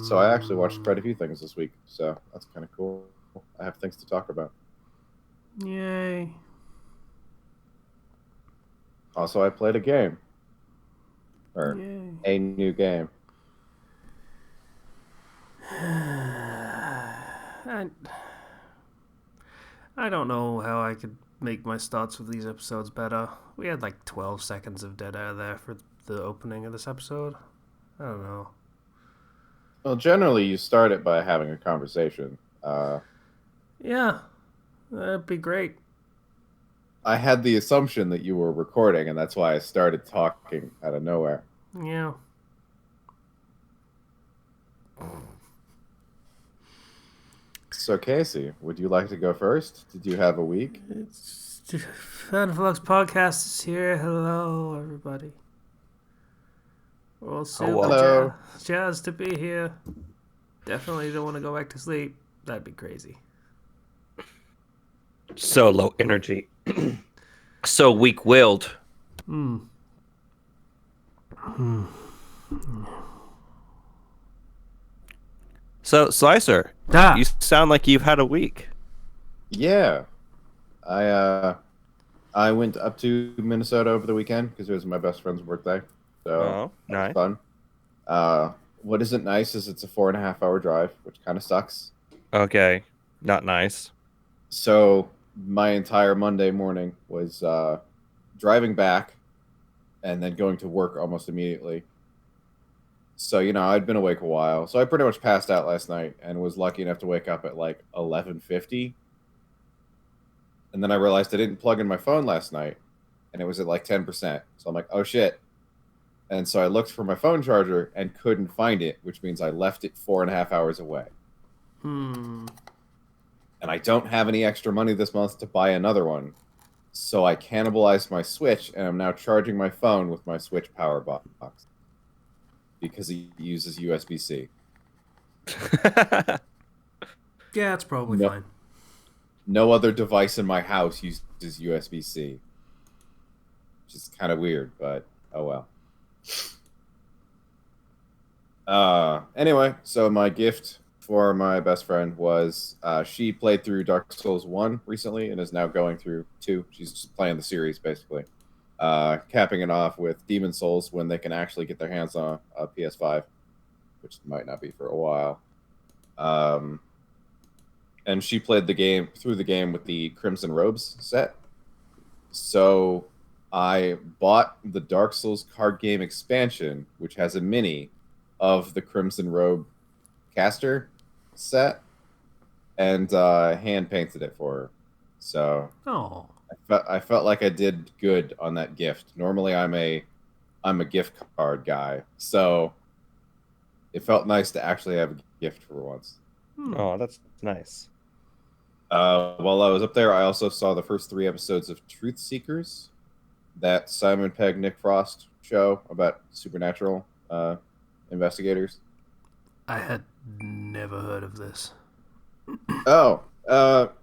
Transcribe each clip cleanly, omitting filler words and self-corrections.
So I actually watched quite a few things this week, so that's kind of cool. I have things to talk about. Yay. Also, I played a game, or Yay. a new game. I, I don't know how I could make my starts with these episodes better. We had like 12 seconds of dead air there for the opening of this episode. I don't know. Well, generally, you start it by having a conversation. Yeah, that'd be great. I had the assumption that you were recording, and that's why I started talking out of nowhere. Yeah. So, Casey, would you like to go first? Did you have a week? It's Fandom Flux podcast is here. Hello, everybody. We're all super Hello. jazzed to be here. Definitely don't want to go back to sleep. That'd be crazy. So low energy. So weak-willed. Hmm. So, Slicer, you sound like you've had a week. Yeah, I I went up to Minnesota over the weekend because it was my best friend's birthday. So that was nice. fun. What isn't nice is it's a 4.5 hour drive, which kind of sucks. Okay, not nice. So my entire Monday morning was driving back and then going to work almost immediately. So, I'd been awake a while. So I pretty much passed out last night and was lucky enough to wake up at like 11:50. And then I realized I didn't plug in my phone last night and it was at like 10%. So I'm like, oh shit. And so I looked for my phone charger and couldn't find it, which means I left it 4.5 hours away. Hmm. And I don't have any extra money this month to buy another one. So I cannibalized my Switch and I'm now charging my phone with my Switch power box because it uses USB-C. Yeah, it's probably No, fine. no other device in my house uses USB-C, which is kind of weird, but oh well. Anyway, so my gift for my best friend was she played through Dark Souls 1 recently and is now going through 2. She's just playing the series, basically. Capping it off with Demon Souls when they can actually get their hands on a PS5, which might not be for a while. And she played through the game with the Crimson Robes set. So I bought the Dark Souls card game expansion, which has a mini of the Crimson Robe caster set, and hand painted it for her. So Oh. I felt like I did good on that gift. Normally I'm a gift card guy, so it felt nice to actually have a gift for once. Oh, that's nice. While I was up there, I also saw the first 3 episodes of Truth Seekers, that Simon Pegg, Nick Frost show about supernatural investigators. I had never heard of this. Oh,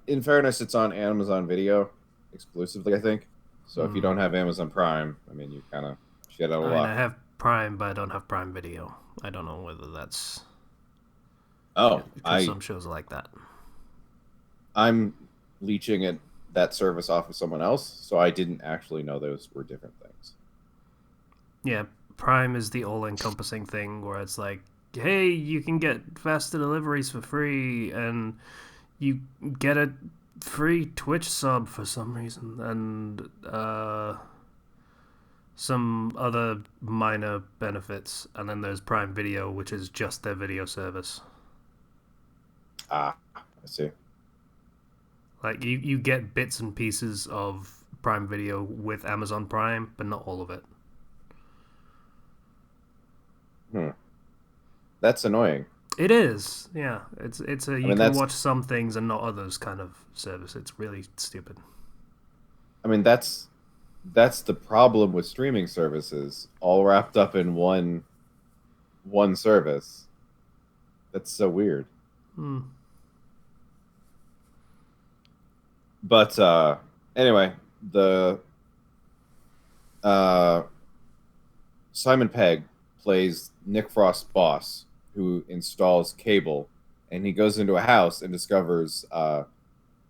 in fairness, it's on Amazon Video exclusively, I think. So if you don't have Amazon Prime, I mean, you kind of shit out of I mean, luck. I have Prime, but I don't have Prime Video. I don't know whether that's Oh, because some shows are like that. I'm leeching that service off of someone else, so I didn't actually know those were different things. Yeah, Prime is the all-encompassing thing where it's like, hey, you can get faster deliveries for free, and you get a free Twitch sub for some reason, and some other minor benefits, and then there's Prime Video, which is just their video service. Ah, I see. Like you get bits and pieces of Prime Video with Amazon Prime, but not all of it. That's annoying. It is, yeah. It's a you can that's watch some things and not others kind of service. It's really stupid. I mean that's the problem with streaming services, all wrapped up in one service. That's so weird. But anyway, the Simon Pegg plays Nick Frost's boss, who installs cable, and he goes into a house and discovers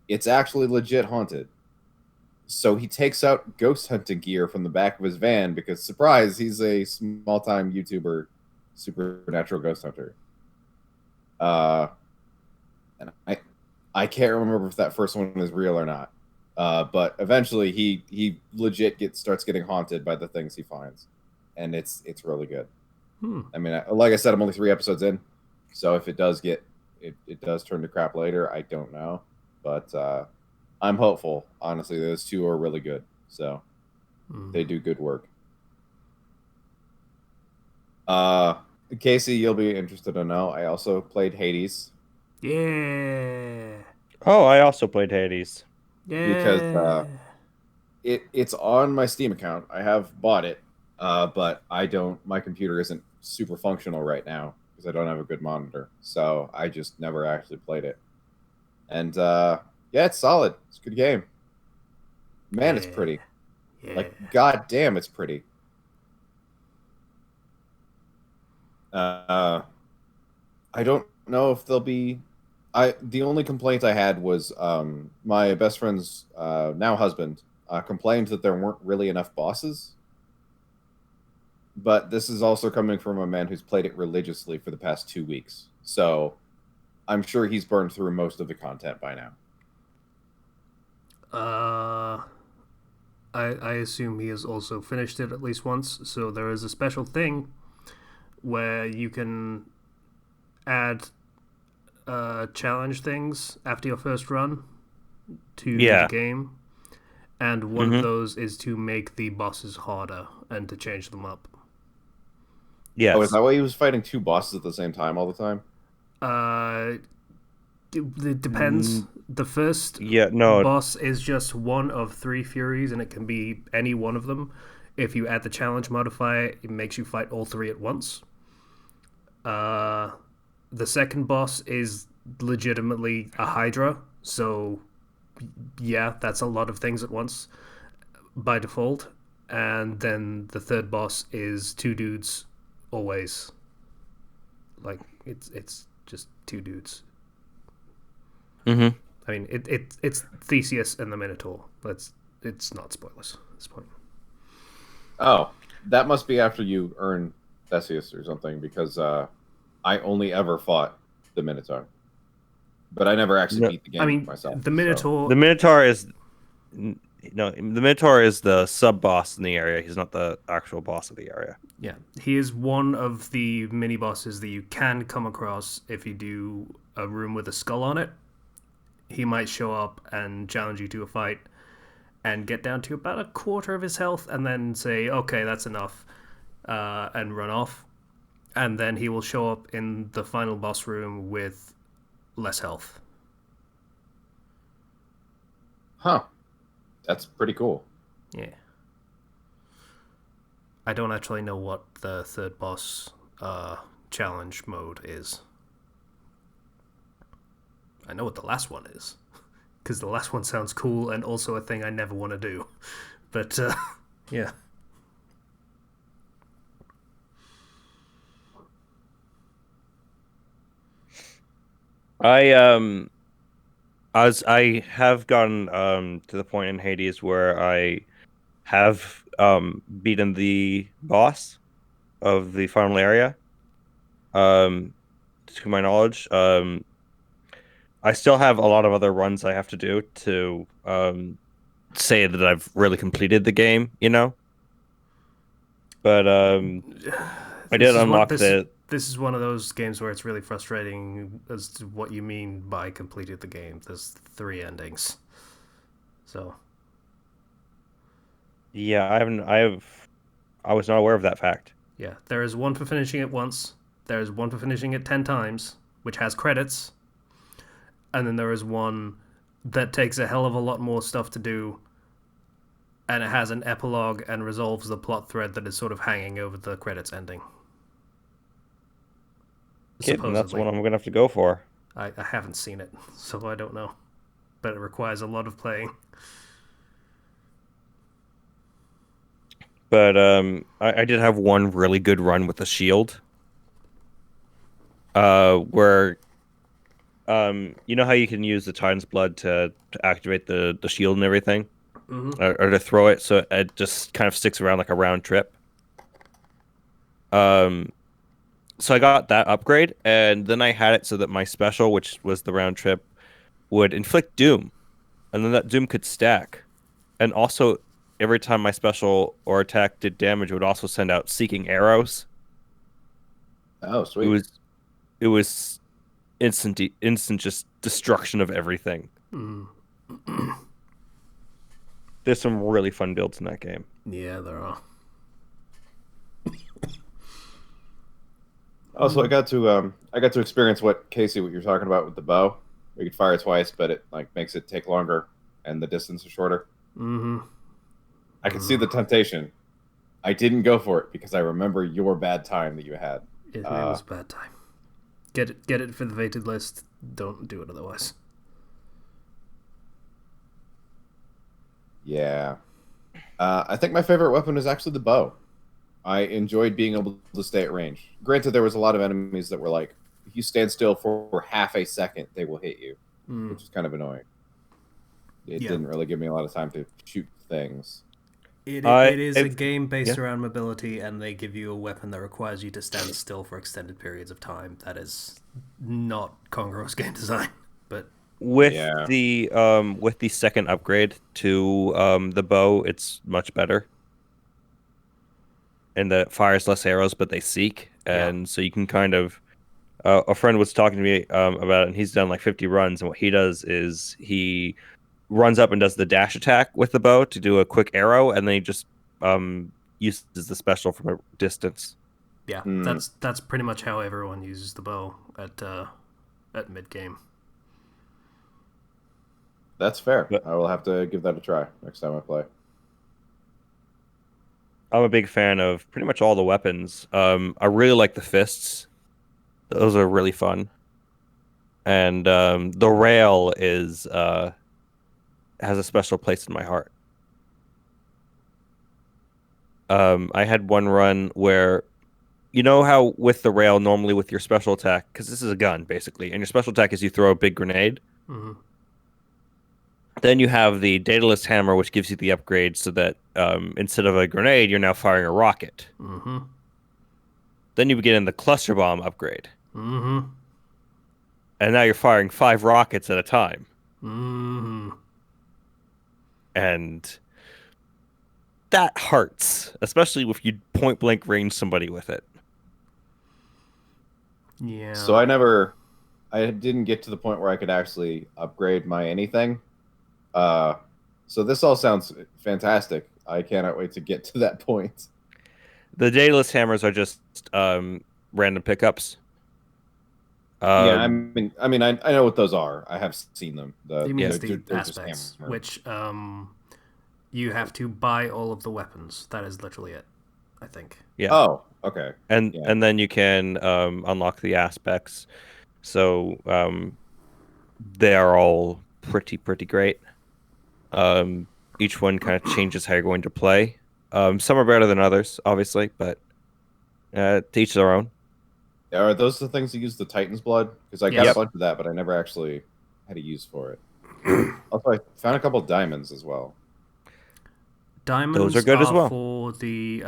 it's actually legit haunted. So he takes out ghost hunting gear from the back of his van because, surprise, he's a small time YouTuber, supernatural ghost hunter. Uh, and I can't remember if that first one is real or not. But eventually he legit starts getting haunted by the things he finds, and it's really good. I mean, like I said, I'm only 3 episodes in, so if it does it does turn to crap later, I don't know, but I'm hopeful. Honestly, those two are really good, so they do good work. Casey, you'll be interested to know I also played Hades. Yeah. Oh, I also played Hades. Because Yeah. it's on my Steam account. I have bought it, but I don't. My computer isn't super functional right now because I don't have a good monitor. So I just never actually played it. And yeah, it's solid. It's a good game. Man, it's Yeah. pretty. Yeah. Like, god damn, it's pretty. Uh, I don't know if there'll be. The only complaint I had was my best friend's now husband complained that there weren't really enough bosses. But this is also coming from a man who's played it religiously for the past 2 weeks. So I'm sure he's burned through most of the content by now. Uh, I assume he has also finished it at least once. So there is a special thing where you can add challenge things after your first run to the Yeah. game, and one of those is to make the bosses harder and to change them up. Yes. Oh, is that why he was fighting two bosses at the same time all the time? It depends. The first No. boss is just one of 3 Furies, and it can be any one of them. If you add the challenge modifier, it makes you fight all 3 at once. The second boss is legitimately a Hydra, so yeah, that's a lot of things at once by default. And then the third boss is 2 dudes always. Like it's just 2 dudes. Mm-hmm. I mean, it's Theseus and the Minotaur. It's not spoilers at this point. Oh, that must be after you earn Theseus or something, because I only ever fought the Minotaur. But I never actually beat the I game mean, myself. the Minotaur. The Minotaur is the Minotaur is the sub boss in the area. He's not the actual boss of the area. Yeah, he is one of the mini bosses that you can come across if you do a room with a skull on it. He might show up and challenge you to a fight and get down to about a quarter of his health and then say, okay, that's enough, and run off. And then he will show up in the final boss room with less health. Huh. That's pretty cool. Yeah. I don't actually know what the third boss challenge mode is. I know what the last one is, because the last one sounds cool and also a thing I never want to do. But yeah. I have gotten to the point in Hades where I have beaten the boss of the final area. To my knowledge, I still have a lot of other runs I have to do to say that I've really completed the game, you know. But I did unlock the. This is one of those games where it's really frustrating as to what you mean by completed the game. There's 3 endings, so Yeah, I was not aware of that fact. yeah, there is one for finishing it once. There is one for finishing it 10 times, which has credits, and then there is one that takes a hell of a lot more stuff to do, and it has an epilogue and resolves the plot thread that is sort of hanging over the credits ending. Kid, that's Supposedly. what I'm gonna have to go for. I haven't seen it, so I don't know. But it requires a lot of playing. But I did have one really good run with the shield. where you know how you can use the Titan's blood to activate the shield and everything, Mm-hmm. or to throw it so it just kind of sticks around like a round trip. Um, so I got that upgrade, and then I had it so that my special, which was the round trip, would inflict doom, and then that doom could stack. And also, every time my special or attack did damage, it would also send out seeking arrows. Oh, It sweet. was instant just destruction of everything. Mm. There's some really fun builds in that game. Yeah, there are. Also, I got to experience what you're talking about with the bow. You could fire twice, but it like makes it take longer and the distance is shorter. Mm-hmm. I could see the temptation. I didn't go for it because I remember your bad time that you had. It was a bad time. Get it for the fated list. Don't do it otherwise. Yeah. I think my favorite weapon is actually the bow. I enjoyed being able to stay at range. Granted, there was a lot of enemies that were like, if you stand still for half a second, they will hit you, which is kind of annoying. It Yeah. didn't really give me a lot of time to shoot things. It I is a I've- game based yeah. around mobility, and they give you a weapon that requires you to stand still for extended periods of time. That is not congruous game design, but Yeah. With the second upgrade to the bow, it's much better. And that fires less arrows, but they seek. yeah. And so you can kind of a friend was talking to me about it, and he's done like 50 runs, and what he does is he runs up and does the dash attack with the bow to do a quick arrow, and then he just uses the special from a distance. Yeah, Hmm. that's pretty much how everyone uses the bow at mid game. That's fair. But I will have to give that a try next time I play. I'm a big fan of pretty much all the weapons. I really like the fists; those are really fun. And the rail is has a special place in my heart. I had one run where you know how with the rail normally with your special attack, because this is a gun basically, and your special attack is you throw a big grenade. Mm-hmm. Then you have the dataless hammer, which gives you the upgrade so that instead of a grenade, you're now firing a rocket. Mm-hmm. Then you begin in the cluster bomb upgrade, Mm-hmm. and now you're firing 5 rockets at a time. Mm-hmm. And that hurts, especially if you point blank range somebody with it. Yeah. So I didn't get to the point where I could actually upgrade my anything. So this all sounds fantastic. I cannot wait to get to that point. The dataless hammers are just random pickups. Yeah, Um, I know what those are. I have seen them. He means They're the they're just aspects, hammered. which you have to buy all of the weapons. That is literally it, I think. yeah, Oh, okay. and Yeah. and then you can unlock the aspects. So they are all pretty great. Um, each one kind of changes how you're going to play. Some are better than others, obviously, but to each their own. Are those the things that use the Titan's blood? Because I got a Yes. bunch of that, but I never actually had a use for it. Also, I found a couple diamonds as well. Diamonds are good as well. for the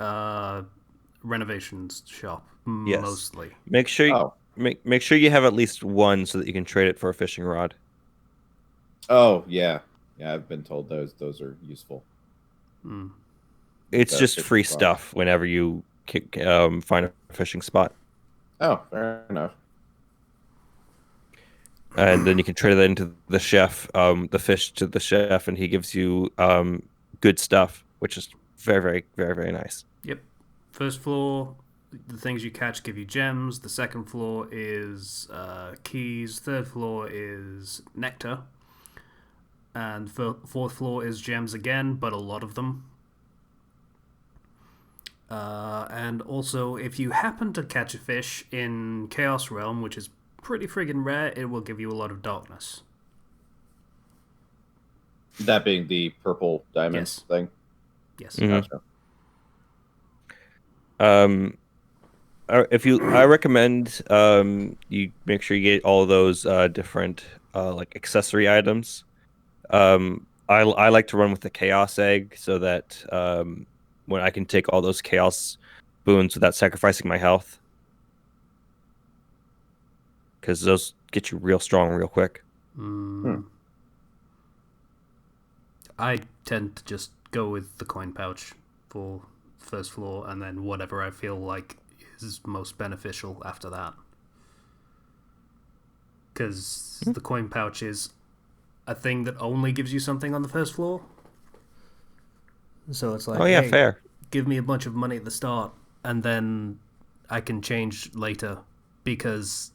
renovations shop, Yes. mostly. Make sure you, Oh, make sure you have at least one so that you can trade it for a fishing rod. oh yeah, yeah. I've been told those are useful. Mm. It's The just fishing free rod. stuff whenever you find a fishing spot, Oh, fair enough. and then you can trade that into the chef, the fish to the chef, and he gives you good stuff, which is very nice. Yep. First floor, the things you catch give you gems. The second floor is keys. Third floor is nectar. And fourth floor is gems again, but a lot of them. And also, if you happen to catch a fish in Chaos Realm, which is pretty friggin' rare, it will give you a lot of darkness. That being the purple diamonds Yes. thing. Yes. Mhm. Gotcha. Um, I recommend you make sure you get all those different like accessory items. I like to run with the chaos egg so that when I can take all those chaos boons without sacrificing my health, because those get you real strong real quick. Mm. I tend to just go with the coin pouch for first floor, and then whatever I feel like is most beneficial after that. Because the coin pouch is a thing that only gives you something on the first floor. So it's like, Oh yeah, hey, fair. give me a bunch of money at the start, and then I can change later because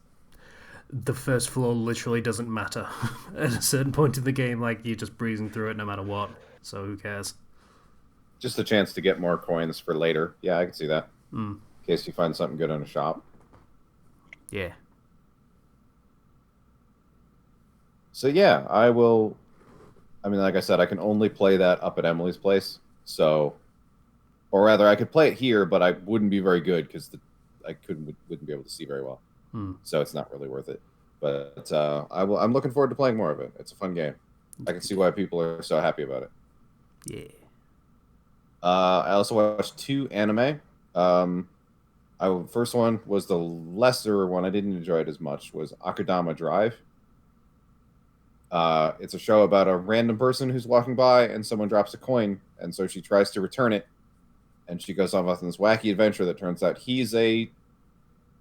the first floor literally doesn't matter at a certain point in the game. Like you're just breezing through it no matter what. So who cares? Just a chance to get more coins for later. Yeah, I can see that. Mm. In case you find something good in a shop. Yeah. So yeah, I will. I mean, like I said, I can only play that up at Emily's place. So, or rather, I could play it here, but I wouldn't be very good because I wouldn't be able to see very well. So it's not really worth it. But I'm looking forward to playing more of it. It's a fun game. I can see why people are so happy about it. Yeah. I also watched 2 anime. First one was the lesser one. I didn't enjoy it as much. Was Akudama Drive. It's a show about a random person who's walking by and someone drops a coin, and so she tries to return it, and she goes off on this wacky adventure that turns out he's a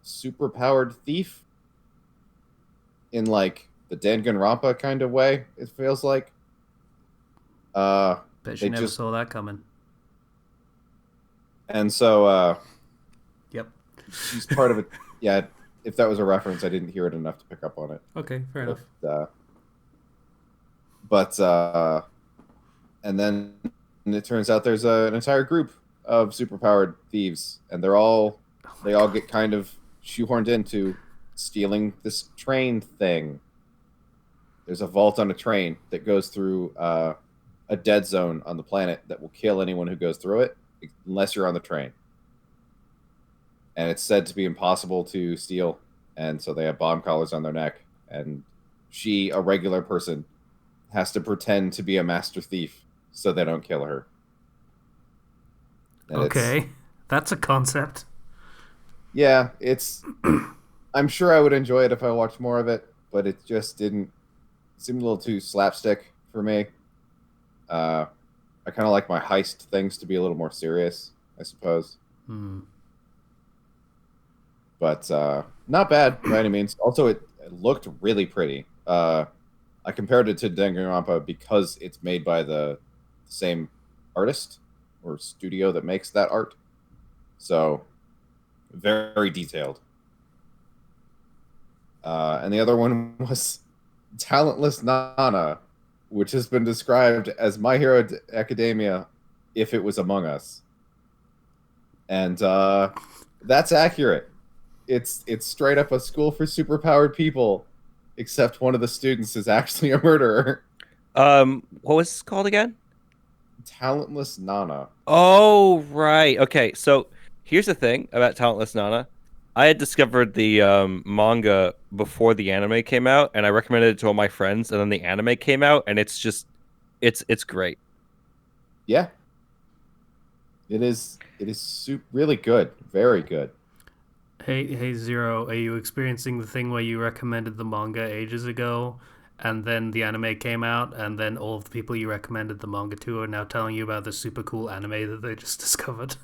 super powered thief in like the Danganronpa kind of way. It feels like. Bet you They never just saw that coming. and so Yep. she's part of it. Yeah, if that was a reference, I didn't hear it enough to pick up on it. Okay, fair enough. But and then it turns out there's an entire group of superpowered thieves, and they all get kind of shoehorned into stealing this train thing. There's a vault on a train that goes through a dead zone on the planet that will kill anyone who goes through it, unless you're on the train. And it's said to be impossible to steal, and so they have bomb collars on their neck. And she, a regular person, has to pretend to be a master thief so they don't kill her. And Okay, that's a concept. Yeah, it's. I'm sure I would enjoy it if I watched more of it, but it just didn't. It seemed a little too slapstick for me. I kind of like my heist things to be a little more serious, I suppose. But not bad by any means. Also, it looked really pretty. I compared it to Danganronpa because it's made by the same artist or studio that makes that art. So, very detailed. And the other one was Talentless Nana, which has been described as My Hero Academia if it was Among Us. And that's accurate. It's straight up a school for superpowered people, except one of the students is actually a murderer. What was this called again? Talentless Nana. Oh, right. Okay, so here's the thing about Talentless Nana. I had discovered the manga before the anime came out, and I recommended it to all my friends, and then the anime came out, and it's just it's great. Yeah. It is really good. Very good. Hey, Zero, are you experiencing the thing where you recommended the manga ages ago, and then the anime came out, and then all of the people you recommended the manga to are now telling you about the super cool anime that they just discovered?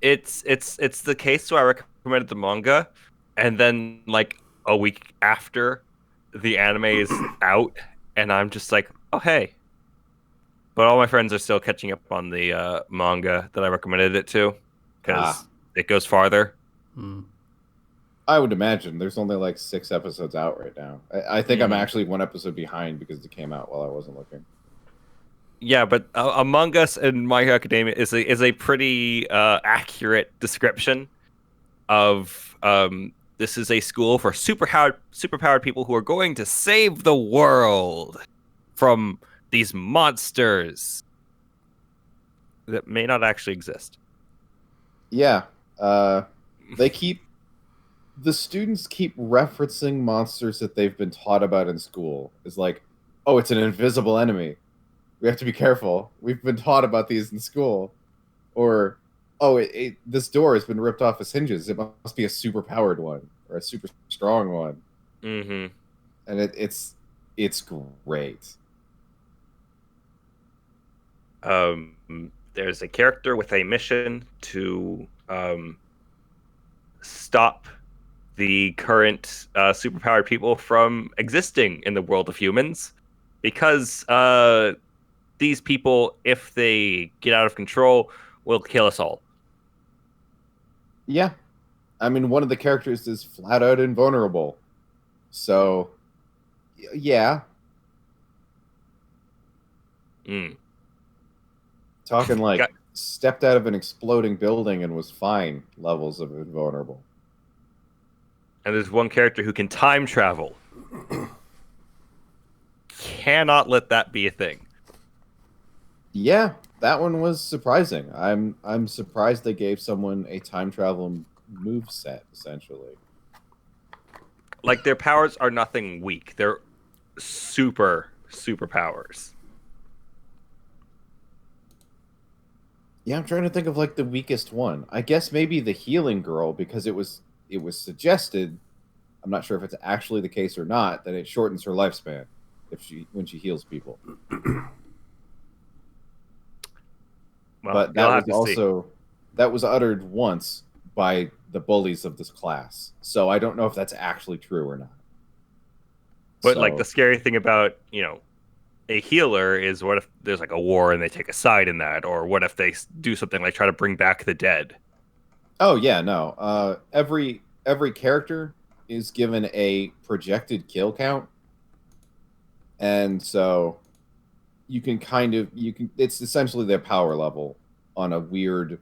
It's the case where I recommended the manga, and then like a week after the anime is out, and I'm just like, oh hey. But all my friends are still catching up on the manga that I recommended it to because it goes farther. I would imagine there's only like 6 episodes out right now. I think I'm Mhm. actually 1 episode behind because it came out while I wasn't looking. Yeah, but Among Us and My Hero Academia is a pretty accurate description of this is a school for superpowered people who are going to save the world from these monsters that may not actually exist. Yeah. They keep the students keep referencing monsters that they've been taught about in school. It's like, oh, it's an invisible enemy. We have to be careful. We've been taught about these in school. Or, oh, this door has been ripped off its hinges. It must be a super powered one or a super strong one. Mm-hmm. And it's great. There's a character with a mission to stop the current superpowered people from existing in the world of humans, because these people, if they get out of control, will kill us all. Yeah. I mean, one of the characters is flat out invulnerable. So, yeah. Mm. Talking like Got- stepped out of an exploding building and was fine levels of invulnerable. And there's one character who can time travel. Cannot let that be a thing. Yeah, that one was surprising. I'm surprised they gave someone a time travel move set essentially. Like, their powers are nothing weak. They're super powers. Yeah, I'm trying to think of like the weakest one. I guess maybe the healing girl, because it was suggested. I'm not sure if it's actually the case or not, that it shortens her lifespan when she heals people. Well, But you'll that have was to see. also that was uttered once by the bullies of this class. So I don't know if that's actually true or not. But So, like, the scary thing about, a healer is, what if there's like a war and they take a side in that, or what if they do something like try to bring back the dead? oh yeah, no. Every character is given a projected kill count, and so you can it's essentially their power level on a weird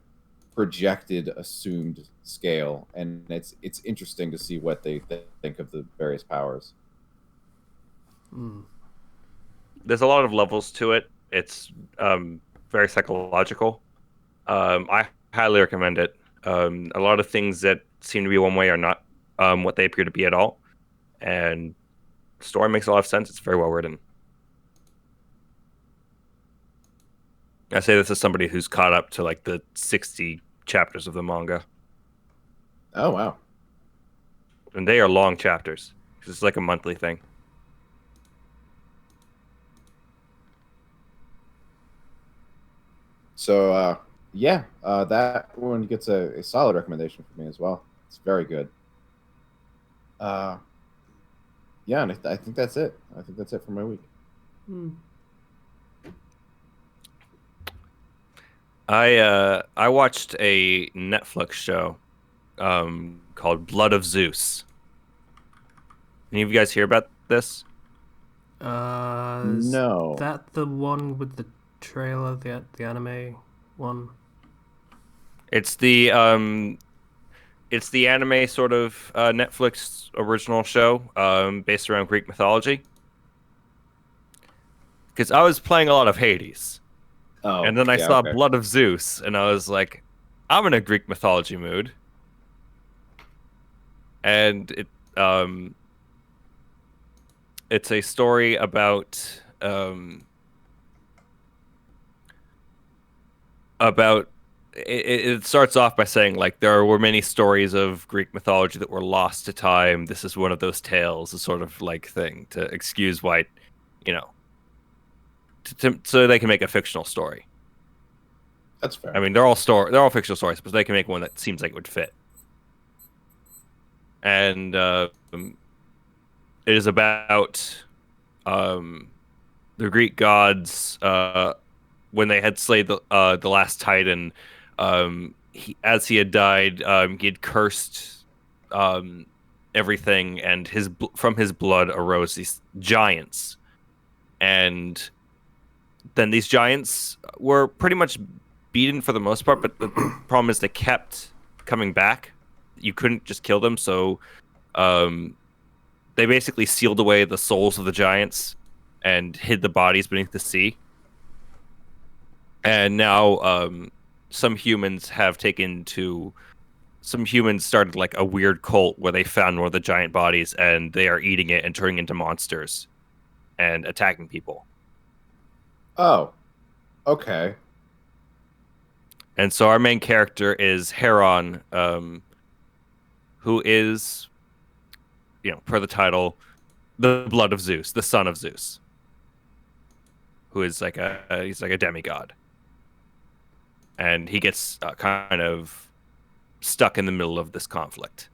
projected assumed scale, and it's interesting to see what they think of the various powers. There's a lot of levels to it. It's very psychological. I highly recommend it. A lot of things that seem to be one way are not what they appear to be at all, and the story makes a lot of sense. It's very well written. I say this as somebody who's caught up to like the 60 chapters of the manga, Oh wow. and they are long chapters. It's like a monthly thing. So yeah, that one gets a solid recommendation for me as well. It's very good. Uh, yeah, and I think that's it. I think that's it for my week. I watched a Netflix show called Blood of Zeus. Any of you guys hear about this? Is No. that the one with the trailer, the anime one? It's the anime sort of Netflix original show based around Greek mythology. Because I was playing a lot of Hades, Oh and then I yeah, saw okay. Blood of Zeus, and I was like, I'm in a Greek mythology mood. And it's a story about it starts off by saying, like, there were many stories of Greek mythology that were lost to time. This is one of those tales, a sort of like thing to excuse why, you know, so they can make a fictional story. That's fair. I mean, they're all fictional stories, but they can make one that seems like it would fit. And it is about the Greek gods when they had slayed the last Titan. As he had died, he had cursed everything, and from his blood arose these giants. And then these giants were pretty much beaten for the most part, but the problem is they kept coming back. You couldn't just kill them, so they basically sealed away the souls of the giants and hid the bodies beneath the sea. And now some humans have taken to some humans started like a weird cult where they found one of the giant bodies and they are eating it and turning into monsters and attacking people. Oh, okay. And so our main character is Heron, who is, per the title, the blood of Zeus, the son of Zeus, who is like he's like a demigod, and he gets kind of stuck in the middle of this conflict.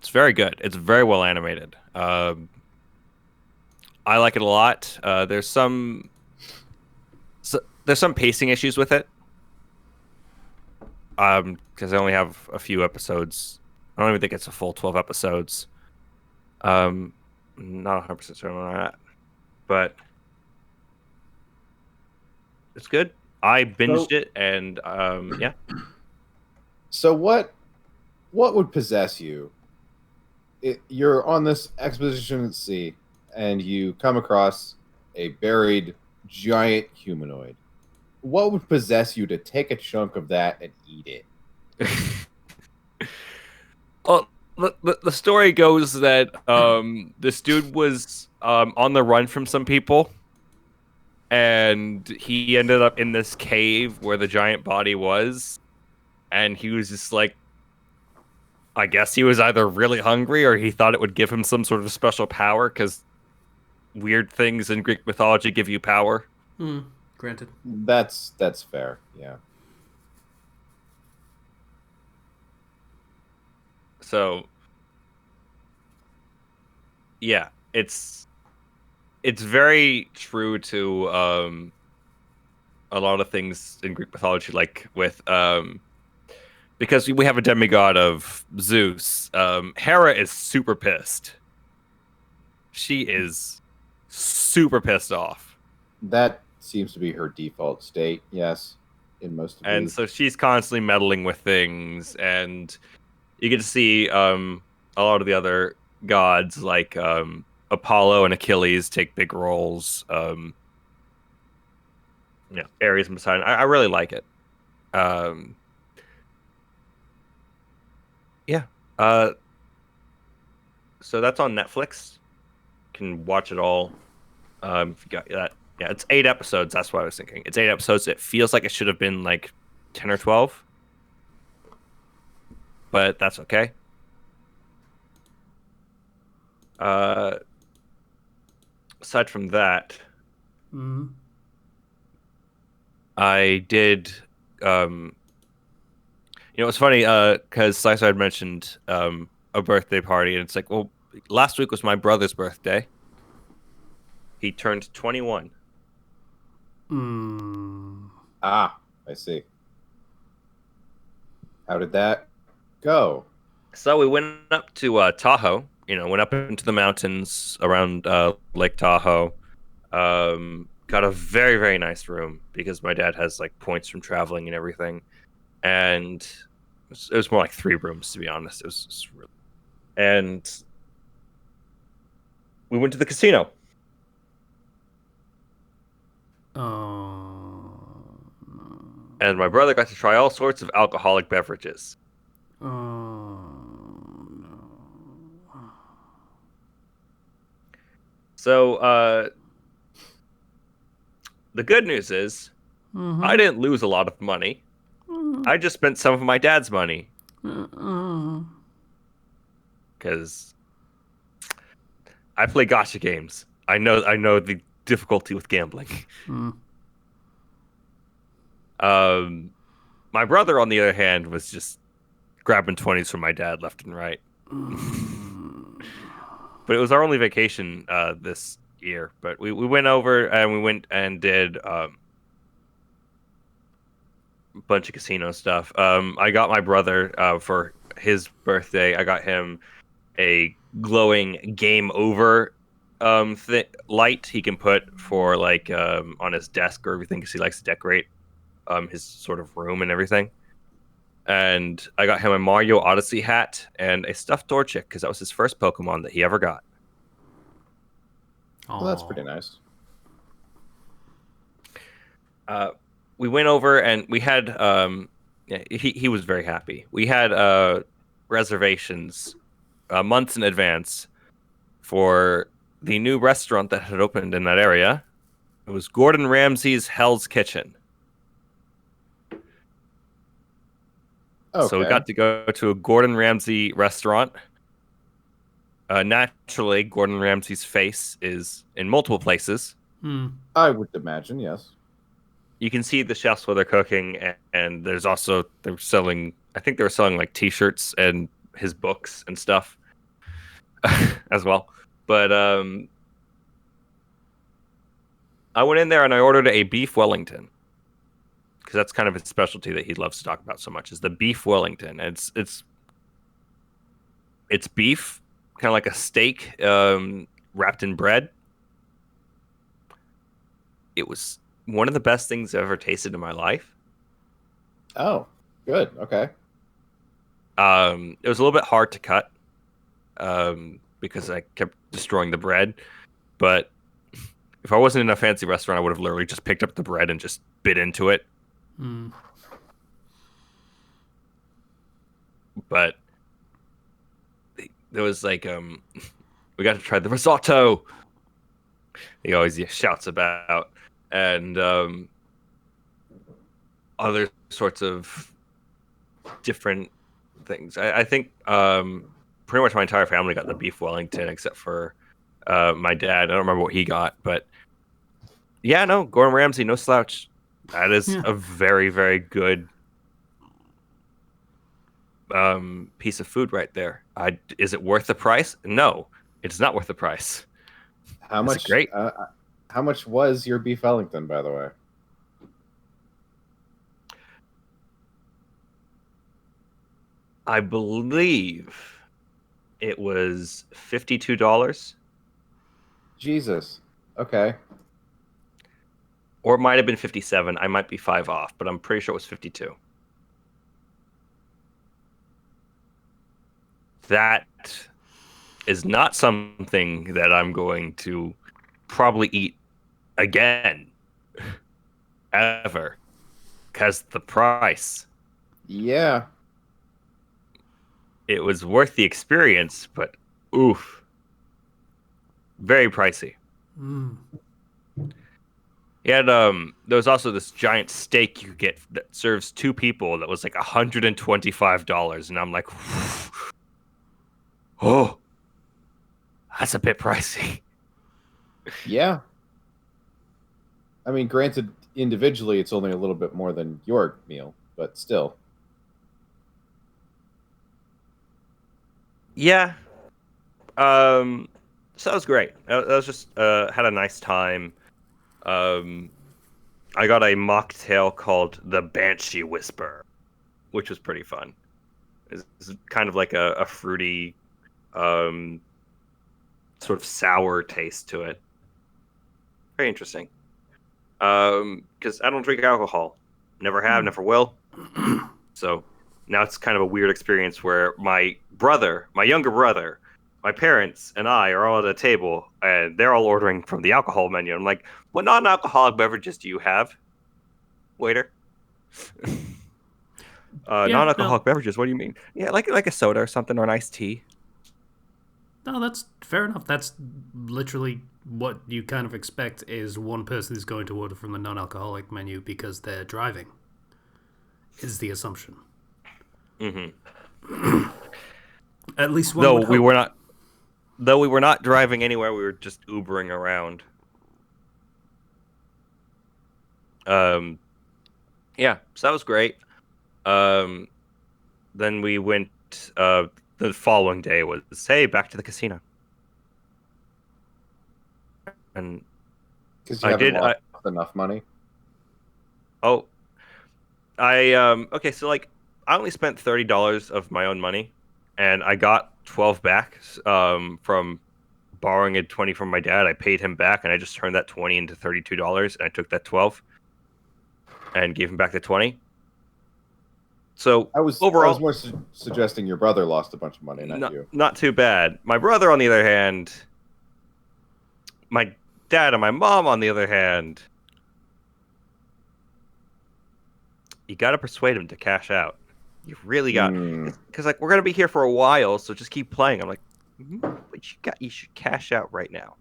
It's very good. It's very well animated. I like it a lot. There's some pacing issues with it. Because I only have a few episodes. I don't even think it's a full 12 episodes. Not 100% certain on that, but it's good. I binged it, and yeah. So what would possess you? You're on this exposition at sea, and you come across a buried giant humanoid. What would possess you to take a chunk of that and eat it? Well, the story goes that this dude was on the run from some people, and he ended up in this cave where the giant body was, and he was just like, I guess he was either really hungry or he thought it would give him some sort of special power, because weird things in Greek mythology give you power. Granted. That's fair. Yeah. So, yeah, it's very true to a lot of things in Greek mythology, like with because we have a demigod of Zeus. Hera is super pissed. She is super pissed off. That seems to be her default state, yes, in most of And these. so she's constantly meddling with things, and you get to see a lot of the other gods, like Apollo and Achilles, take big roles. Ares and Poseidon. I really like it. Yeah. So that's on Netflix. You can watch it all. If you got that. Yeah, it's 8 episodes. That's what I was thinking. It's 8 episodes. It feels like it should have been like 10 or 12. But that's okay. Aside from that, I did it's funny because Slicer had mentioned a birthday party, and it's like, well, last week was my brother's birthday. He turned 21. Ah, I see. How did that go? So we went up to Tahoe. Went up into the mountains around Lake Tahoe. Got a very, very nice room because my dad has like points from traveling and everything. And it was more like 3 rooms, to be honest. It was really... And we went to the casino. And my brother got to try all sorts of alcoholic beverages. So the good news is I didn't lose a lot of money. I just spent some of my dad's money. Because I play gacha games. I know the difficulty with gambling. My brother, on the other hand, was just grabbing 20s from my dad left and right. But it was our only vacation this year. But we went over and we went and did a bunch of casino stuff. I got my brother for his birthday. I got him a glowing game over light he can put for like on his desk or everything, because he likes to decorate his sort of room and everything. And I got him a Mario Odyssey hat and a stuffed Torchic, because that was his first Pokemon that he ever got. Well, that's pretty nice. We went over and we had Yeah, he was very happy. We had reservations months in advance for the new restaurant that had opened in that area. It was Gordon Ramsay's Hell's Kitchen. So we Okay. got to go to a Gordon Ramsay restaurant. Naturally, Gordon Ramsay's face is in multiple places. I would imagine, yes. You can see the chefs while they're cooking, and there's also they're selling. I think they were selling like T-shirts and his books and stuff as well. But I went in there and I ordered a beef Wellington because that's kind of his specialty that he loves to talk about so much is the beef Wellington. And it's beef, kind of like a steak wrapped in bread. It was one of the best things I've ever tasted in my life. Oh, good. Okay. It was a little bit hard to cut because I kept destroying the bread. But if I wasn't in a fancy restaurant, I would have literally just picked up the bread and just bit into it. But there was like we got to try the risotto he always shouts about, and other sorts of different things. I think pretty much my entire family got the beef Wellington except for my dad. I don't remember what he got, but yeah, no, Gordon Ramsay, no slouch. That is a very, very good piece of food right there. Is it worth the price? No, it's not worth the price. How Is much? it great? How much was your beef Wellington, by the way? I believe it was $52, Jesus. Okay. or it might have been 57. I might be 5 off, but I'm pretty sure it was 52. That is not something that I'm going to probably eat again ever because the price. Yeah. It was worth the experience, but oof, very pricey. And there was also this giant steak you could get that serves 2 people that was like $125, and I'm like, oh, that's a bit pricey. Yeah. I mean, granted, individually, it's only a little bit more than your meal, but still. Yeah. So that was great. That was just had a nice time. I got a mocktail called the Banshee Whisper, which was pretty fun. It's kind of like a fruity, sort of sour taste to it. Very interesting. Because I don't drink alcohol, never have, never will. So now it's kind of a weird experience where my younger brother, my parents, and I are all at a table, and they're all ordering from the alcohol menu. I'm like, what non-alcoholic beverages do you have, waiter? Non-alcoholic beverages. What do you mean? Yeah, like a soda or something, or an iced tea. No, that's fair enough. That's literally what you kind of expect is one person who's going to order from the non-alcoholic menu because they're driving. Is the assumption. Mm-hmm. At least one would hope. Though we were not driving anywhere, we were just Ubering around. Yeah, so that was great. Then we went. The following day was, hey, back to the casino. And Because you haven't lost enough money. Oh, okay. So like, I only spent $30 of my own money, and I got 12 back from borrowing a 20 from my dad. I paid him back, and I just turned that 20 into $32, and I took that 12 and gave him back the 20. So overall, I was more suggesting your brother lost a bunch of money, not you. Not too bad. My brother, on the other hand, my dad and my mom, on the other hand, you got to persuade him to cash out. You really got, Hmm. because like we're gonna be here for a while, so just keep playing. I'm like, but you should cash out right now.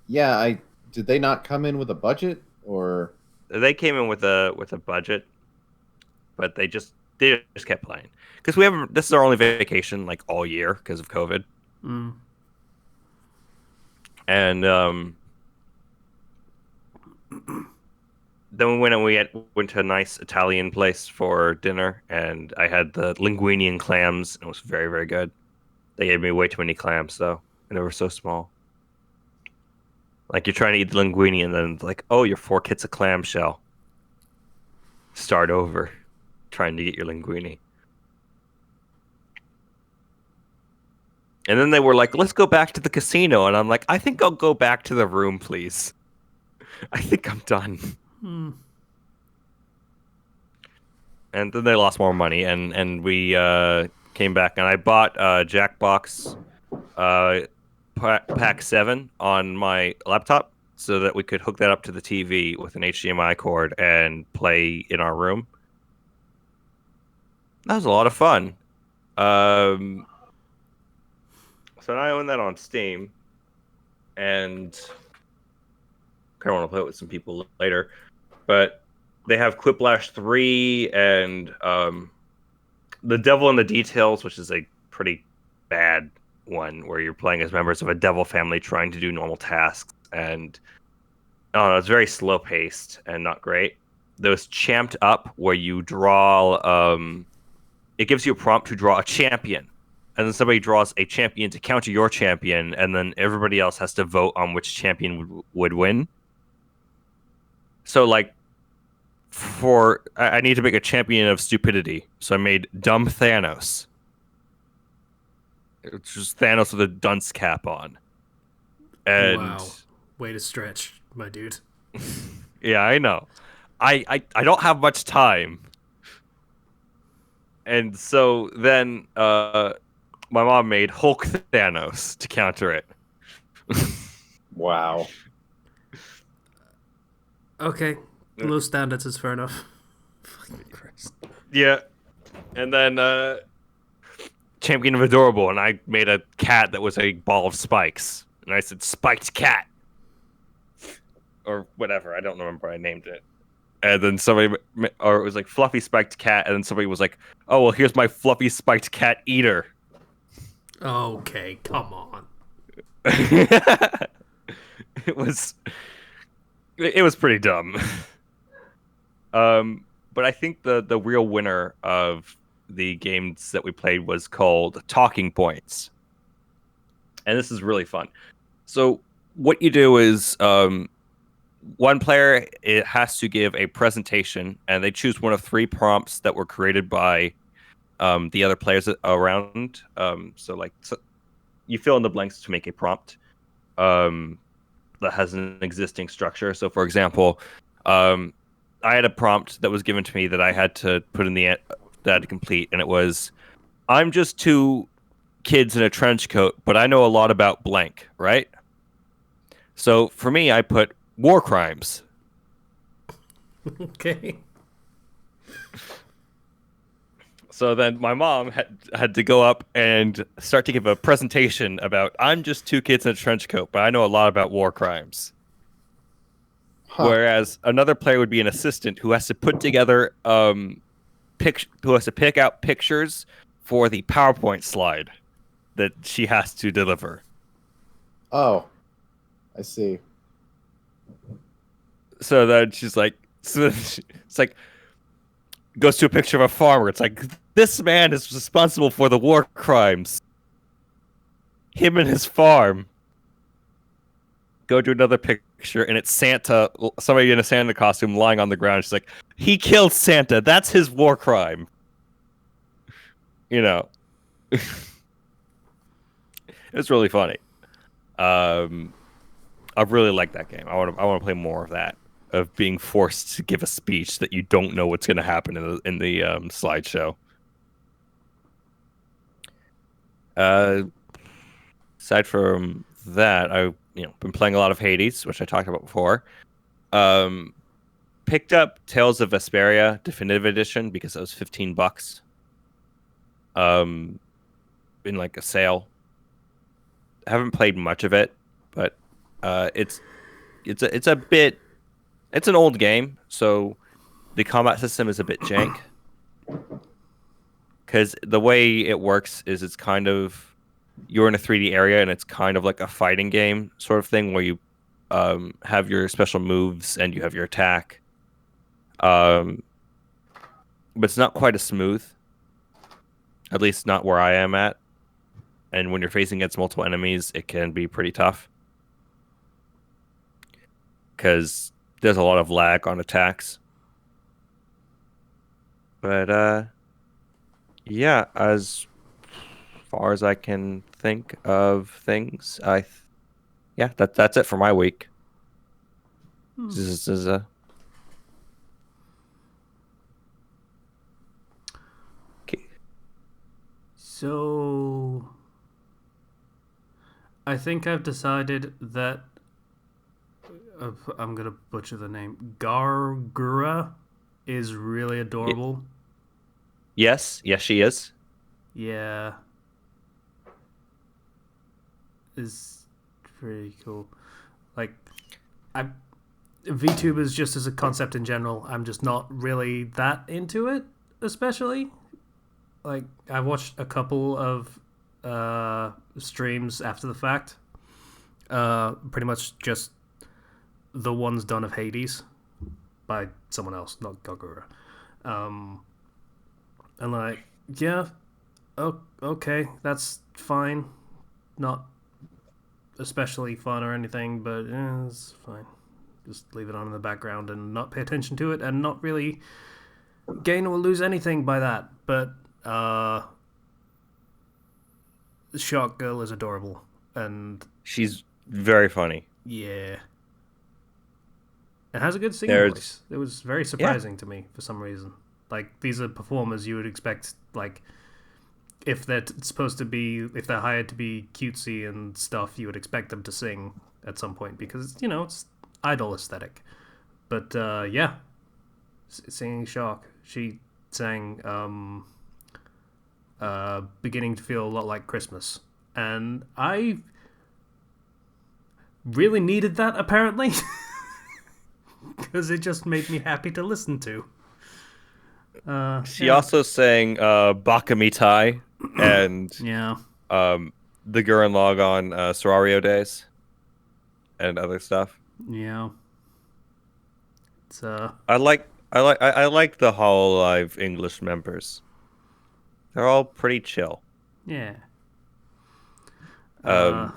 Yeah, I did they not come in with a budget or They came in with a budget, but they just kept playing because we haven't. This is our only vacation like all year because of COVID, Mm. and then we went and went to a nice Italian place for dinner, and I had the linguine and clams, and it was very very good. They gave me way too many clams though, and they were so small. Like you're trying to eat the linguine, and then it's like, oh, your fork hits a clamshell. Start over, trying to get your linguine. And then they were like, let's go back to the casino. And I'm like, I think I'll go back to the room, please. I think I'm done. Mm. And then they lost more money, and we came back, and I bought Jackbox Pack 7 on my laptop so that we could hook that up to the TV with an HDMI cord and play in our room. That was a lot of fun. So now I own that on Steam, and kind of want to play it with some people later. But they have Quiplash 3 and The Devil in the Details, which is a pretty bad one where you're playing as members of a devil family trying to do normal tasks. And I don't know, it's very slow paced and not great. There's Champed Up, where you draw, it gives you a prompt to draw a champion. And then somebody draws a champion to counter your champion, and then everybody else has to vote on which champion would win. So, like, I need to make a champion of stupidity. So I made Dumb Thanos. It's just Thanos with a dunce cap on. And Wow. Way to stretch, my dude. yeah, I know. I don't have much time. And so then my mom made Hulk Thanos to counter it. wow. Okay. Low standards is fair enough. Fucking Christ. Yeah. And then Champion of Adorable, and I made a cat that was a ball of spikes. And I said spiked cat. Or whatever. I don't remember what I named it. And then somebody, or it was like fluffy spiked cat, and then somebody was like, oh, well, here's my fluffy spiked cat eater. Okay, come on. It was pretty dumb. But I think the real winner of the games that we played was called Talking Points. And this is really fun. So what you do is one player, it has to give a presentation, and they choose one of 3 prompts that were created by the other players around. So you fill in the blanks to make a prompt that has an existing structure. So, for example, I had a prompt that was given to me that I had to put in that I had to complete, and it was, I'm just 2 kids in a trench coat, but I know a lot about blank, right? So for me, I put war crimes. Okay. So then my mom had to go up and start to give a presentation about, I'm just 2 kids in a trench coat, but I know a lot about war crimes. Huh. Whereas another player would be an assistant who has to put together, who has to pick out pictures for the PowerPoint slide that she has to deliver. Oh, I see. So then she's like, it's like, goes to a picture of a farmer. It's like, this man is responsible for the war crimes. Him and his farm. Go to another picture, and it's Santa, somebody in a Santa costume lying on the ground. She's like, he killed Santa. That's his war crime. You know. It was really funny. I really like that game. I want to play more of that, of being forced to give a speech that you don't know what's going to happen in the slideshow. Aside from that, I've been playing a lot of Hades, which I talked about before. picked up Tales of Vesperia Definitive Edition because it was $15. In like a sale. I haven't played much of it, but it's an old game, so the combat system is a bit jank. Because the way it works is it's kind of you're in a 3D area and it's kind of like a fighting game sort of thing where you have your special moves and you have your attack. But it's not quite as smooth. At least not where I am at. And when you're facing against multiple enemies, it can be pretty tough. Because there's a lot of lag on attacks. But yeah, as far as I can think of things, that's it for my week. This is okay. So I think I've decided that I'm gonna butcher the name. Gargura is really adorable. Yes, she is. Yeah, is pretty cool. Like, I VTubers just as a concept in general, I'm just not really that into it. Especially, like, I've watched a couple of streams after the fact. Pretty much just the ones done of Hades by someone else, not Gogura. And like, yeah, okay, that's fine. Not especially fun or anything, but it's fine. Just leave it on in the background and not pay attention to it, and not really gain or lose anything by that. But Shark Girl is adorable, and She's very funny. yeah, it has a good singing voice. It was very surprising to me for some reason. Like, these are performers you would expect, like, if they're supposed to be, if they're hired to be cutesy and stuff, you would expect them to sing at some point because, you know, it's idol aesthetic. But yeah, singing Shark, she sang Beginning to Feel a Lot Like Christmas, and I really needed that apparently because it just made me happy to listen to. She also sang Bakamitai and yeah, the Gurren Log on Serario Days and other stuff. yeah. It's I like the Hololive English members. They're all pretty chill. yeah. I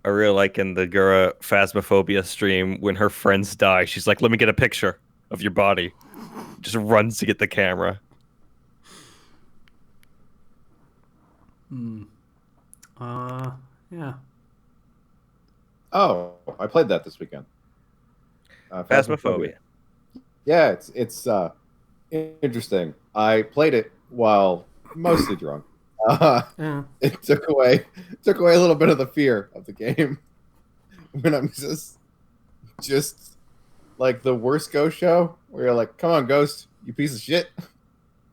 really like in the Gura Phasmophobia stream when her friends die. She's like, "Let me get a picture of your body." Just runs to get the camera. Yeah. Oh, I played that this weekend. Phasmophobia. Yeah, it's interesting. I played it while mostly drunk. Yeah. It took away a little bit of the fear of the game when I'm just like the worst ghost show where you're like, "Come on, ghost, you piece of shit,"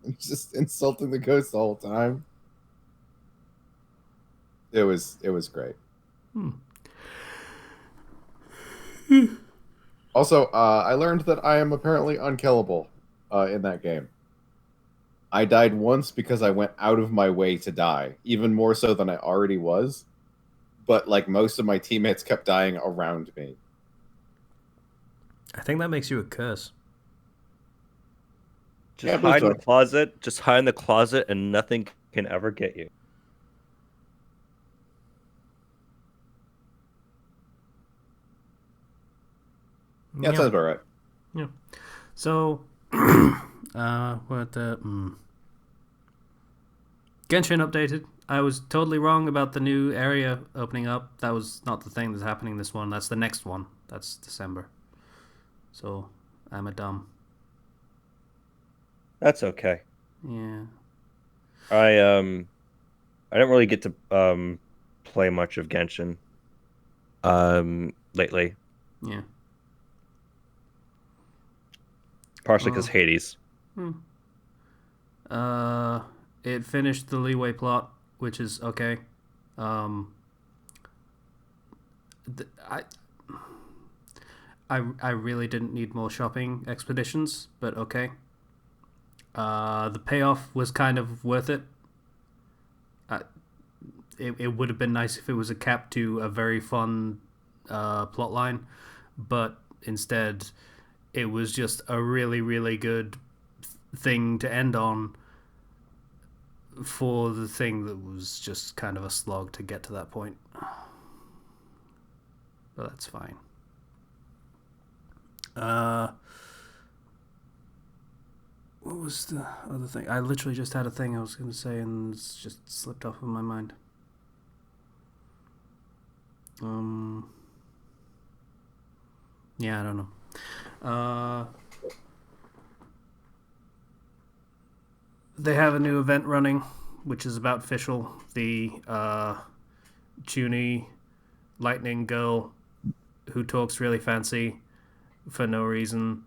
and just insulting the ghost the whole time. It was great. Also, I learned that I am apparently unkillable in that game. I died once because I went out of my way to die, even more so than I already was. But like most of my teammates kept dying around me. I think that makes you a curse. Just hide in the closet. Just hide in the closet, and nothing can ever get you. Yeah, that sounds about right. Yeah. So, what Genshin updated. I was totally wrong about the new area opening up. That was not the thing that's happening this one. That's the next one. That's December. So, I'm a dumb. That's okay. Yeah. I didn't really get to play much of Genshin lately. Yeah. partially because Hades. Hmm. It finished the leeway plot, which is okay. Um, th- I, I really didn't need more shopping expeditions, but okay. The payoff was kind of worth it. Uh, it would have been nice if it was a cap to a very fun plot line, but instead it was just a really, really good thing to end on for the thing that was just kind of a slog to get to that point. But that's fine. What was the other thing? I literally just had a thing I was going to say and it's just slipped off of my mind. Yeah, I don't know. They have a new event running, which is about Fischl, the Chuny lightning girl who talks really fancy for no reason,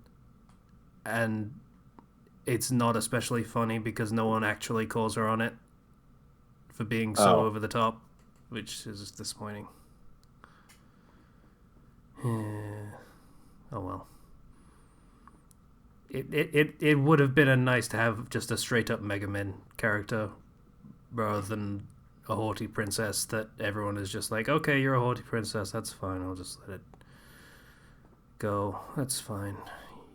and it's not especially funny because no one actually calls her on it for being so over the top, which is disappointing. Oh well. It would have been nice to have just a straight up Mega Man character rather than a haughty princess that everyone is just like, okay, you're a haughty princess, that's fine, I'll just let it go. That's fine.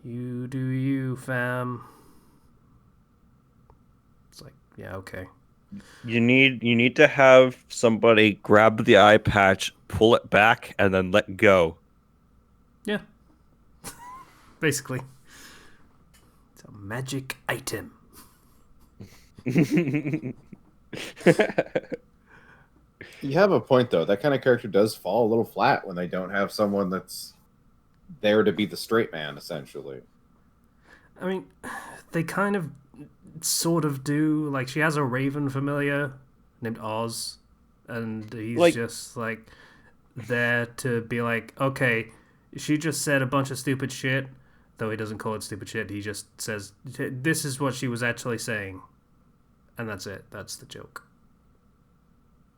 You do you, fam. It's like, yeah, okay. You need to have somebody grab the eye patch, pull it back, and then let go. Yeah. Basically. It's a magic item. You have a point, though. That kind of character does fall a little flat when they don't have someone that's there to be the straight man, essentially. I mean, they kind of sort of do. Like, she has a raven familiar named Oz, and he's just like there to be like, okay, she just said a bunch of stupid shit, though he doesn't call it stupid shit. He just says this is what she was actually saying, and that's it. That's the joke.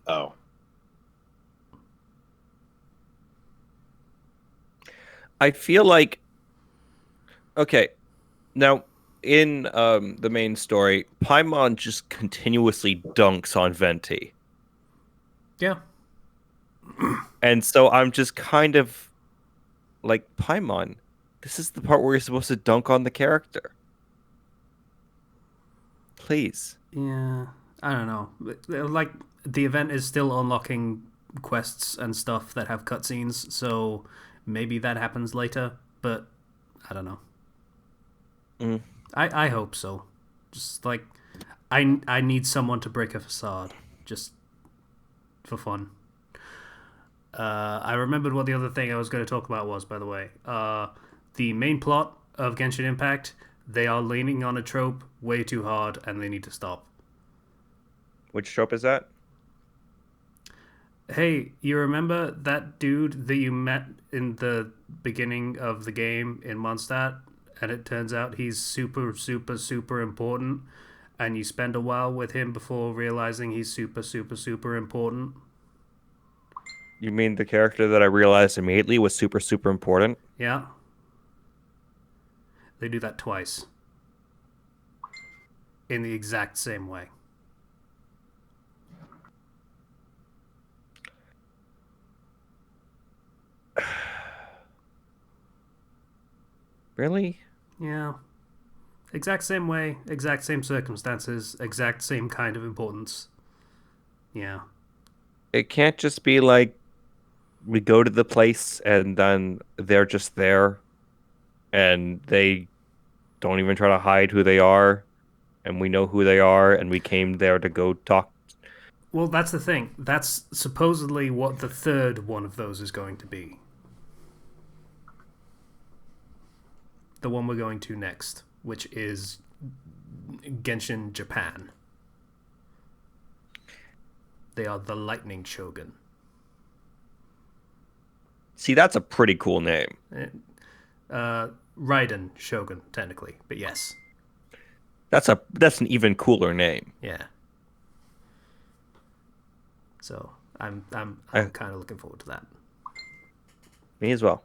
Oh. I feel like okay, now in the main story, Paimon just continuously dunks on Venti. Yeah. And so I'm just kind of like, Paimon, this is the part where you're supposed to dunk on the character. Please. Yeah. I don't know. Like, the event is still unlocking quests and stuff that have cutscenes, so maybe that happens later, but I don't know. Mm. I hope so. Just like I need someone to break a facade, just for fun. I remembered what the other thing I was going to talk about was, by the way. The main plot of Genshin Impact, they are leaning on a trope way too hard, and they need to stop. Which trope is that? Hey, you remember that dude that you met in the beginning of the game in Mondstadt? And it turns out he's super, super, super important. And you spend a while with him before realizing he's super, super, super important. You mean the character that I realized immediately was super, super important? Yeah. They do that twice. In the exact same way. Really? Yeah. Exact same way, exact same circumstances, exact same kind of importance. Yeah. It can't just be like we go to the place and then they're just there and they don't even try to hide who they are and we know who they are and we came there to go talk. Well, that's the thing. That's supposedly what the third one of those is going to be. The one we're going to next, which is Genshin Japan. They are the Lightning Shogun. See, that's a pretty cool name. Raiden Shogun, technically, but yes. That's an even cooler name. Yeah. So I'm I- kind of looking forward to that. Me as well.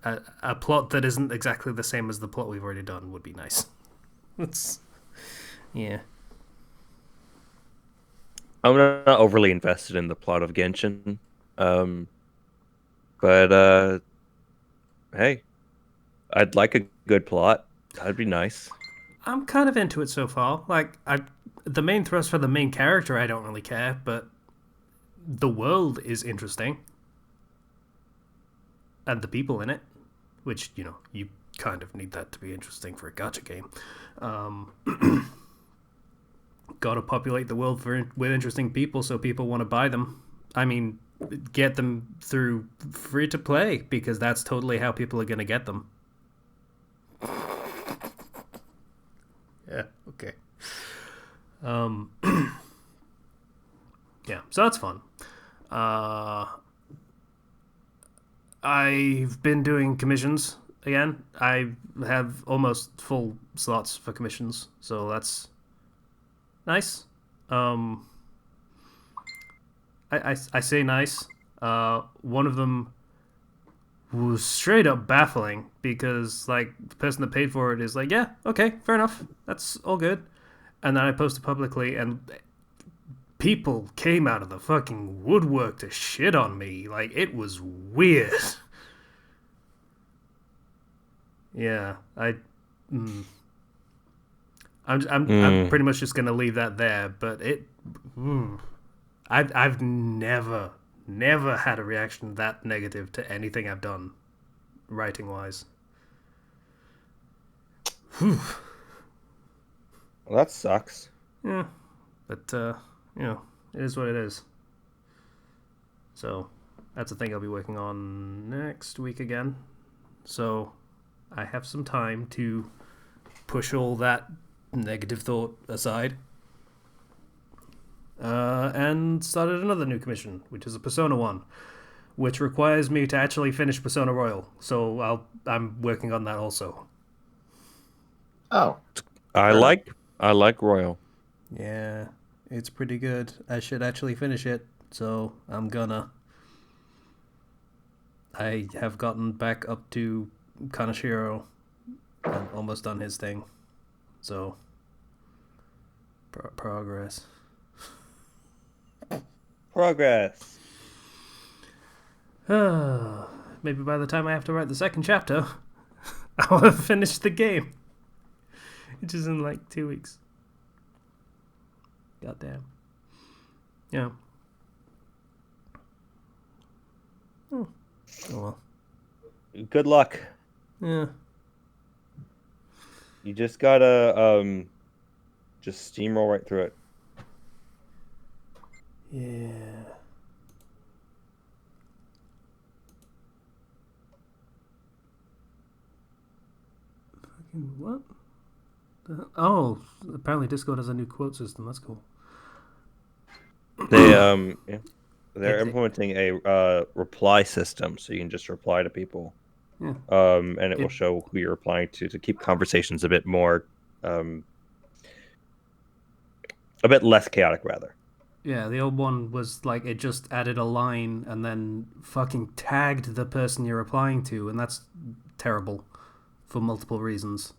A plot that isn't exactly the same as the plot we've already done would be nice. Yeah. I'm not overly invested in the plot of Genshin. But hey, I'd like a good plot. That'd be nice. I'm kind of into it so far. Like, the main thrust for the main character, I don't really care, but the world is interesting. And the people in it, which, you kind of need that to be interesting for a gacha game. Gotta populate the world with interesting people so people want to buy them. I mean, get them through free to play, because that's totally how people are going to get them. Yeah, okay. Yeah, so that's fun. I've been doing commissions again. I have almost full slots for commissions, so that's nice. I say nice. One of them was straight up baffling, because like the person that paid for it is like, yeah, okay, fair enough, that's all good. And then I posted publicly, and people came out of the fucking woodwork to shit on me. Like, it was weird. Yeah, I'm pretty much just gonna leave that there. But I've never had a reaction that negative to anything I've done, writing wise. Well, that sucks. Yeah, but it is what it is. So that's a thing I'll be working on next week again. So I have some time to push all that negative thought aside. And started another new commission, which is a Persona 1, which requires me to actually finish Persona Royal. So I'm working on that also. Oh, I like Royal. Yeah, it's pretty good. I should actually finish it, so I'm gonna. I have gotten back up to Kanashiro and almost done his thing. So, progress. Progress. Maybe by the time I have to write the second chapter, I'll have finished the game. Which is in like 2 weeks. Goddamn. Yeah. Oh well. Good luck. Yeah. You just gotta just steamroll right through it. Yeah. Fucking what? Oh, apparently Discord has a new quote system. That's cool. They yeah. They're implementing a reply system, so you can just reply to people. Yeah. And it will show who you're replying to keep conversations a bit more a bit less chaotic, rather. Yeah, the old one was like it just added a line and then fucking tagged the person you're replying to, and that's terrible for multiple reasons.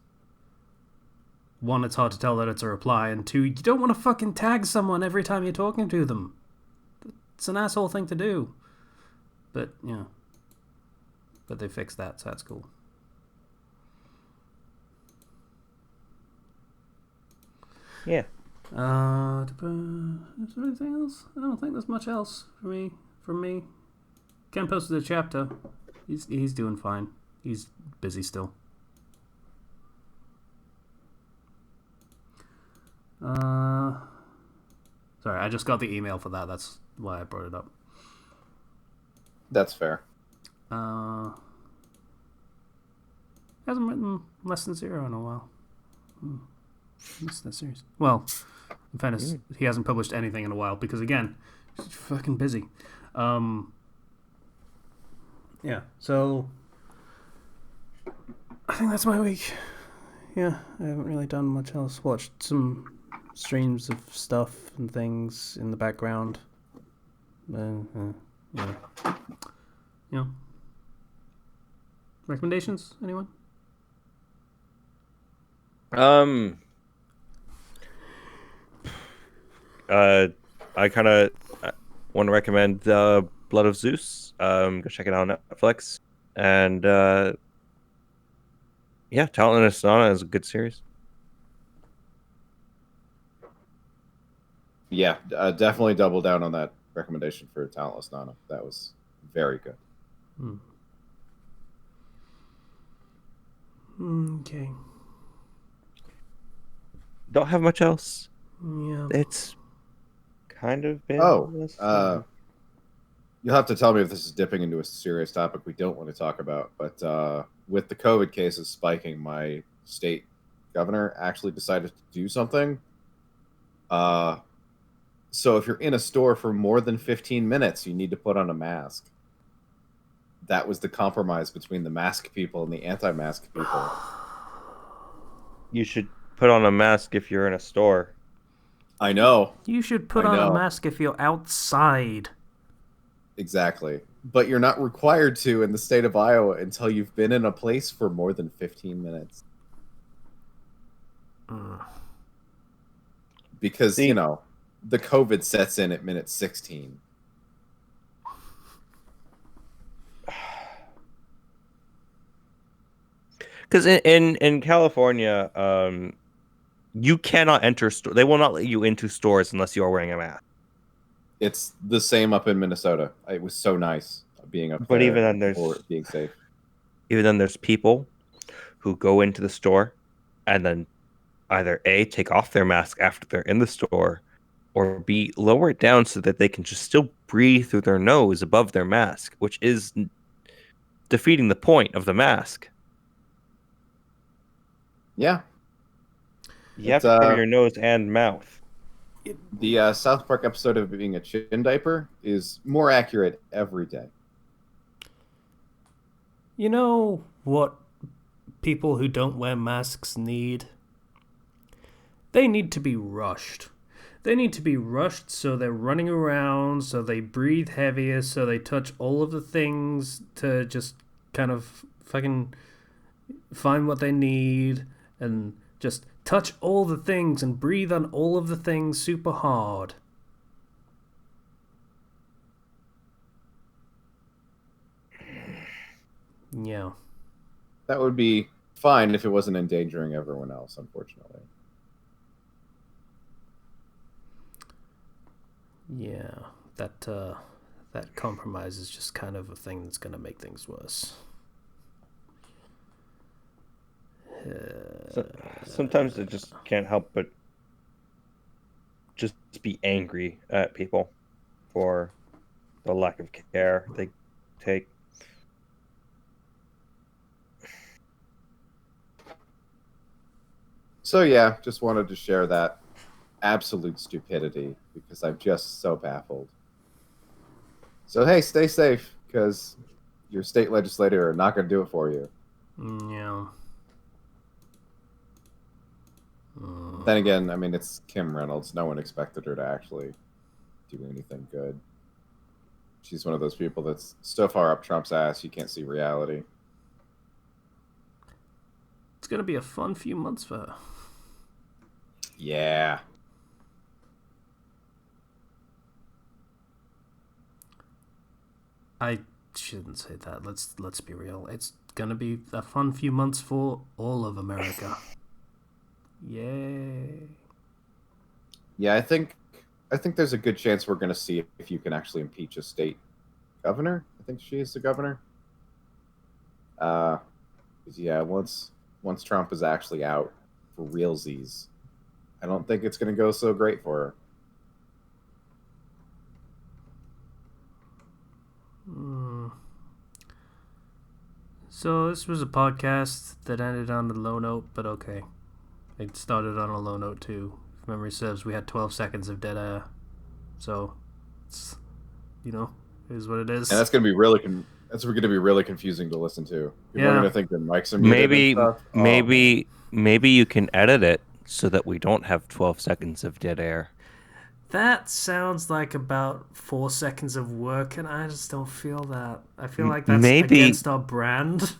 One, it's hard to tell that it's a reply, and two, you don't want to fucking tag someone every time you're talking to them. It's an asshole thing to do. But, yeah. But they fixed that, so that's cool. Yeah. Is there anything else? I don't think there's much else from me. Ken posted a chapter. He's doing fine. He's busy still. Sorry, I just got the email for that. That's why I brought it up. that's fair. Hasn't written less than zero in a while. Missed that series. Well, in fairness, he hasn't published anything in a while because, again, he's fucking busy. Yeah, so I think that's my week. Yeah, I haven't really done much else. Watched some streams of stuff and things in the background. Yeah. You know. Recommendations? Anyone? Um, I kind of want to recommend the Blood of Zeus. Go check it out on Netflix. And yeah, Talent and Asana is a good series. Yeah, definitely double down on that recommendation for Talentless Nana. That was very good. Okay. Don't have much else. Yeah. It's kind of been. You'll have to tell me if this is dipping into a serious topic we don't want to talk about. But with the COVID cases spiking, my state governor actually decided to do something. So if you're in a store for more than 15 minutes, you need to put on a mask. That was the compromise between the mask people and the anti-mask people. You should put on a mask if you're in a store. I know. You should put on a mask if you're outside. Exactly. But you're not required to in the state of Iowa until you've been in a place for more than 15 minutes. Because, See, the COVID sets in at minute 16. because in California, you cannot enter store. They will not let you into stores unless you are wearing a mask. It's the same up in Minnesota. It was so nice being up But there even then, being safe. there's people who go into the store and then either A, take off their mask after they're in the store, or B, lower it down so that they can just still breathe through their nose above their mask, which is defeating the point of the mask. Yeah. You have to cover your nose and mouth. The South Park episode of being a chin diaper is more accurate every day. You know what people who don't wear masks need? They need to be rushed. They need to be rushed so they're running around, so they breathe heavier, so they touch all of the things to just kind of fucking find what they need and just touch all the things and breathe on all of the things super hard. Yeah. That would be fine if it wasn't endangering everyone else, unfortunately. Yeah, that compromise is just kind of a thing that's going to make things worse. Sometimes I just can't help but just be angry at people for the lack of care they take. So yeah, just wanted to share that absolute stupidity because I'm just so baffled. So hey, stay safe because your state legislator are not going to do it for you. Yeah. Then again, I mean, it's Kim Reynolds. No one expected her to actually do anything good. She's one of those people that's so far up Trump's ass you can't see reality. It's going to be a fun few months for her. Yeah. I shouldn't say that. Let's be real. It's going to be a fun few months for all of America. Yay. Yeah, I think there's a good chance we're going to see if you can actually impeach a state governor. I think she is the governor. Yeah, once Trump is actually out for realsies, I don't think it's going to go so great for her. So this was a podcast that ended on a low note, but okay. It started on a low note too. If memory serves, we had 12 seconds of dead air. So, it's, it is what it is. And that's going to be really That's going to be really confusing to listen to. People are Yeah. going to think their mics are muted Maybe, and stuff. maybe you can edit it so that we don't have 12 seconds of dead air. That sounds like about 4 seconds of work, and I just don't feel that. I feel like that's Maybe, against our brand.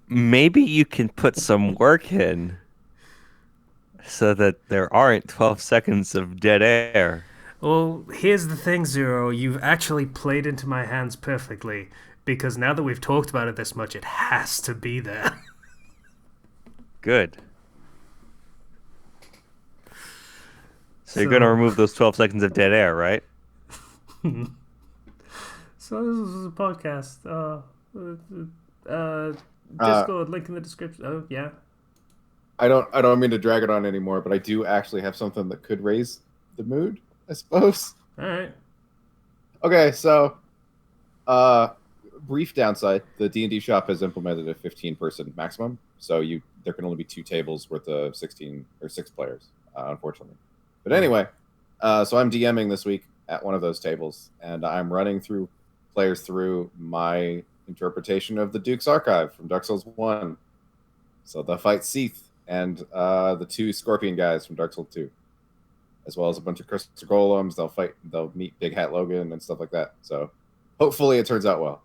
maybe you can put some work in so that there aren't 12 seconds of dead air. Well, here's the thing, Zero. You've actually played into my hands perfectly. Because now that we've talked about it this much, it has to be there. Good. So you're going to remove those 12 seconds of dead air, right? So this is a podcast. Discord link in the description. Oh yeah. I don't mean to drag it on anymore, but I do actually have something that could raise the mood, I suppose. All right. Okay, so brief downside: the D&D shop has implemented a 15-person maximum, so there can only be 2 tables worth of 16 or 6 players, unfortunately. But anyway, so I'm DMing this week at one of those tables, and I'm running players through my interpretation of the Duke's Archive from Dark Souls 1. So they'll fight Seath and the 2 Scorpion guys from Dark Souls 2, as well as a bunch of Crystal Golems. They'll meet Big Hat Logan and stuff like that. So hopefully it turns out well.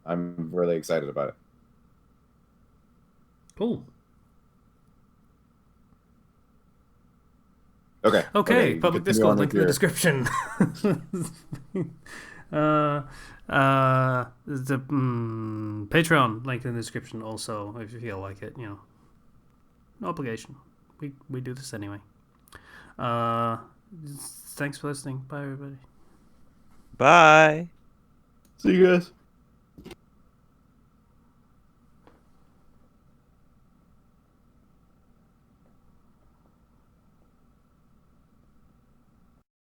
I'm really excited about it. Cool. Okay. Public Discord link in the description. The Patreon link in the description also, if you feel like it. No obligation. We do this anyway. Thanks for listening. Bye, everybody. Bye. See you guys.